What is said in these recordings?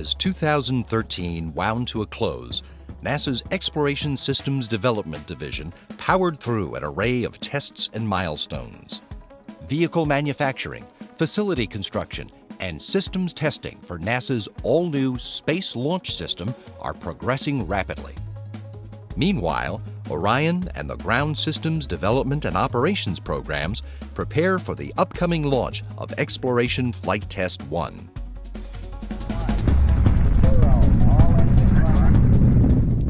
As 2013 wound to a close, NASA's Exploration Systems Development Division powered through an array of tests and milestones. Vehicle manufacturing, facility construction, and systems testing for NASA's all-new Space Launch System are progressing rapidly. Meanwhile, Orion and the Ground Systems Development and Operations programs prepare for the upcoming launch of Exploration Flight Test 1.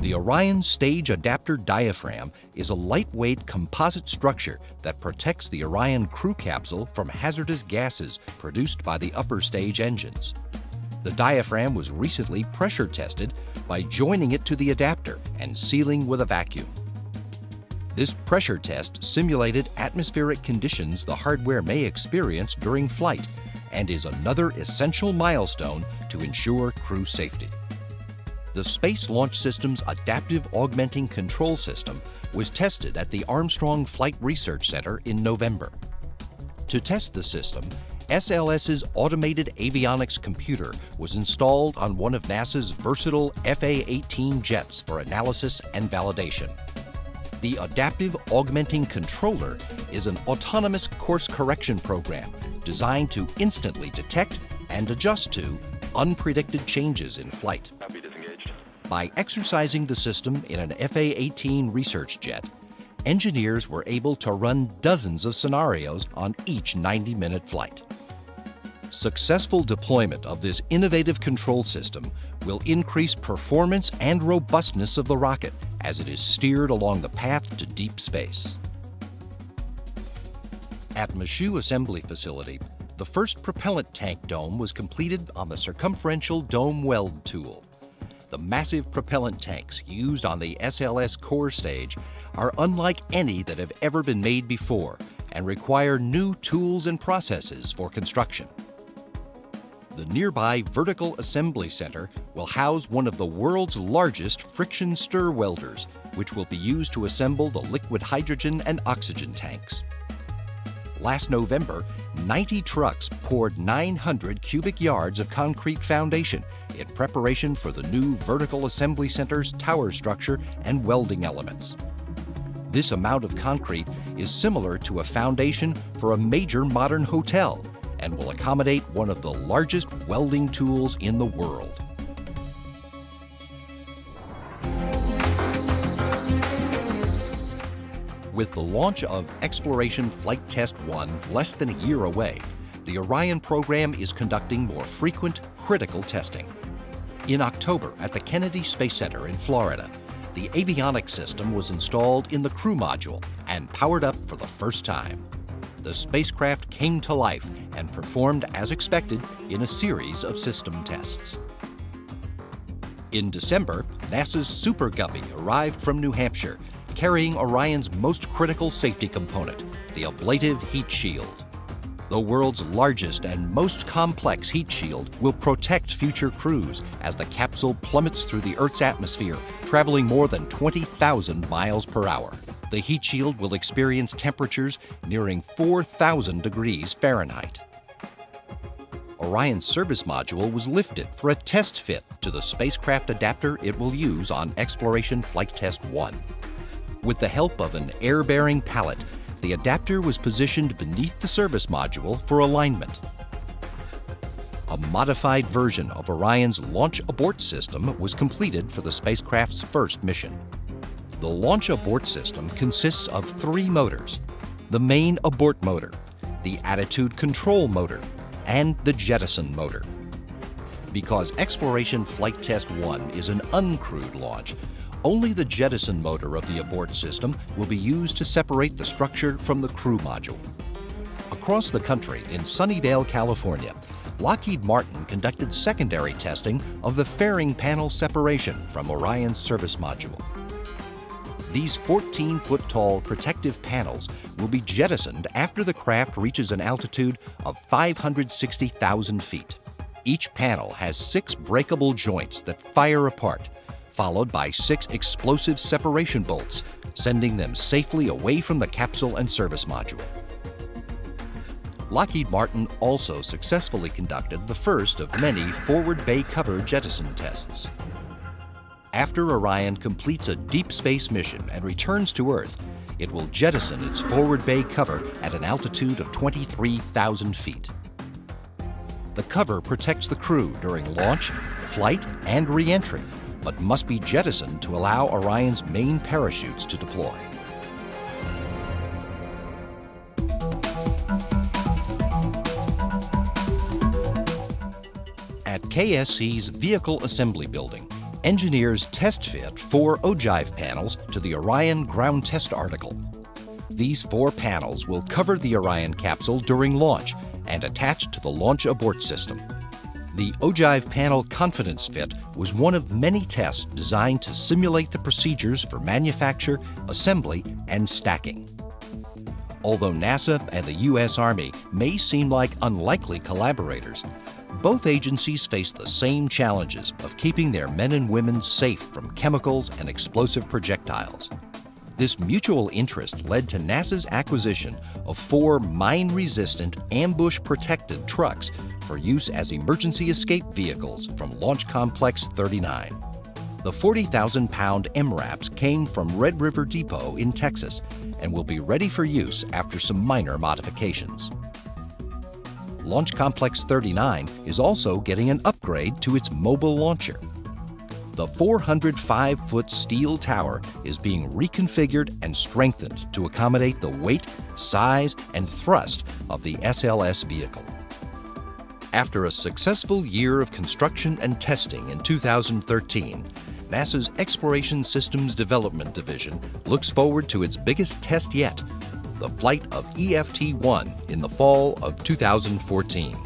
The Orion Stage Adapter Diaphragm is a lightweight composite structure that protects the Orion crew capsule from hazardous gases produced by the upper stage engines. The diaphragm was recently pressure tested by joining it to the adapter and sealing with a vacuum. This pressure test simulated atmospheric conditions the hardware may experience during flight and is another essential milestone to ensure crew safety. The Space Launch System's Adaptive Augmenting Control System was tested at the Armstrong Flight Research Center in November. To test the system, SLS's automated avionics computer was installed on one of NASA's versatile FA-18 jets for analysis and validation. The Adaptive Augmenting Controller is an autonomous course correction program designed to instantly detect and adjust to unpredicted changes in flight. By exercising the system in an FA-18 research jet, engineers were able to run dozens of scenarios on each 90-minute flight. Successful deployment of this innovative control system will increase performance and robustness of the rocket as it is steered along the path to deep space. At Michoud Assembly Facility, the first propellant tank dome was completed on the circumferential dome weld tool. The massive propellant tanks used on the SLS core stage are unlike any that have ever been made before and require new tools and processes for construction. The nearby Vertical Assembly Center will house one of the world's largest friction stir welders, which will be used to assemble the liquid hydrogen and oxygen tanks. Last November, 90 trucks poured 900 cubic yards of concrete foundation in preparation for the new Vertical Assembly Center's tower structure and welding elements. This amount of concrete is similar to a foundation for a major modern hotel and will accommodate one of the largest welding tools in the world. With the launch of Exploration Flight Test 1 less than a year away, the Orion program is conducting more frequent, critical testing. In October at the Kennedy Space Center in Florida, the avionics system was installed in the crew module and powered up for the first time. The spacecraft came to life and performed as expected in a series of system tests. In December, NASA's Super Guppy arrived from New Hampshire, carrying Orion's most critical safety component, the ablative heat shield. The world's largest and most complex heat shield will protect future crews as the capsule plummets through the Earth's atmosphere, traveling more than 20,000 miles per hour. The heat shield will experience temperatures nearing 4,000 degrees Fahrenheit. Orion's service module was lifted for a test fit to the spacecraft adapter it will use on Exploration Flight Test 1. With the help of an air-bearing pallet, the adapter was positioned beneath the service module for alignment. A modified version of Orion's launch abort system was completed for the spacecraft's first mission. The launch abort system consists of 3 motors: the main abort motor, the attitude control motor, and the jettison motor. Because Exploration Flight Test 1 is an uncrewed launch, only the jettison motor of the abort system will be used to separate the structure from the crew module. Across the country in Sunnyvale, California, Lockheed Martin conducted secondary testing of the fairing panel separation from Orion's service module. These 14-foot-tall protective panels will be jettisoned after the craft reaches an altitude of 560,000 feet. Each panel has 6 breakable joints that fire apart, followed by 6 explosive separation bolts, sending them safely away from the capsule and service module. Lockheed Martin also successfully conducted the first of many forward bay cover jettison tests. After Orion completes a deep space mission and returns to Earth, it will jettison its forward bay cover at an altitude of 23,000 feet. The cover protects the crew during launch, flight, and re-entry, but must be jettisoned to allow Orion's main parachutes to deploy. At KSC's Vehicle Assembly Building, engineers test fit 4 ogive panels to the Orion ground test article. These 4 panels will cover the Orion capsule during launch and attach to the launch abort system. The ogive panel confidence fit was one of many tests designed to simulate the procedures for manufacture, assembly, and stacking. Although NASA and the U.S. Army may seem like unlikely collaborators, both agencies face the same challenges of keeping their men and women safe from chemicals and explosive projectiles. This mutual interest led to NASA's acquisition of 4 mine-resistant, ambush-protected trucks for use as emergency escape vehicles from Launch Complex 39. The 40,000-pound MRAPs came from Red River Depot in Texas and will be ready for use after some minor modifications. Launch Complex 39 is also getting an upgrade to its mobile launcher. The 405-foot steel tower is being reconfigured and strengthened to accommodate the weight, size, and thrust of the SLS vehicle. After a successful year of construction and testing in 2013, NASA's Exploration Systems Development Division looks forward to its biggest test yet, the flight of EFT-1 in the fall of 2014.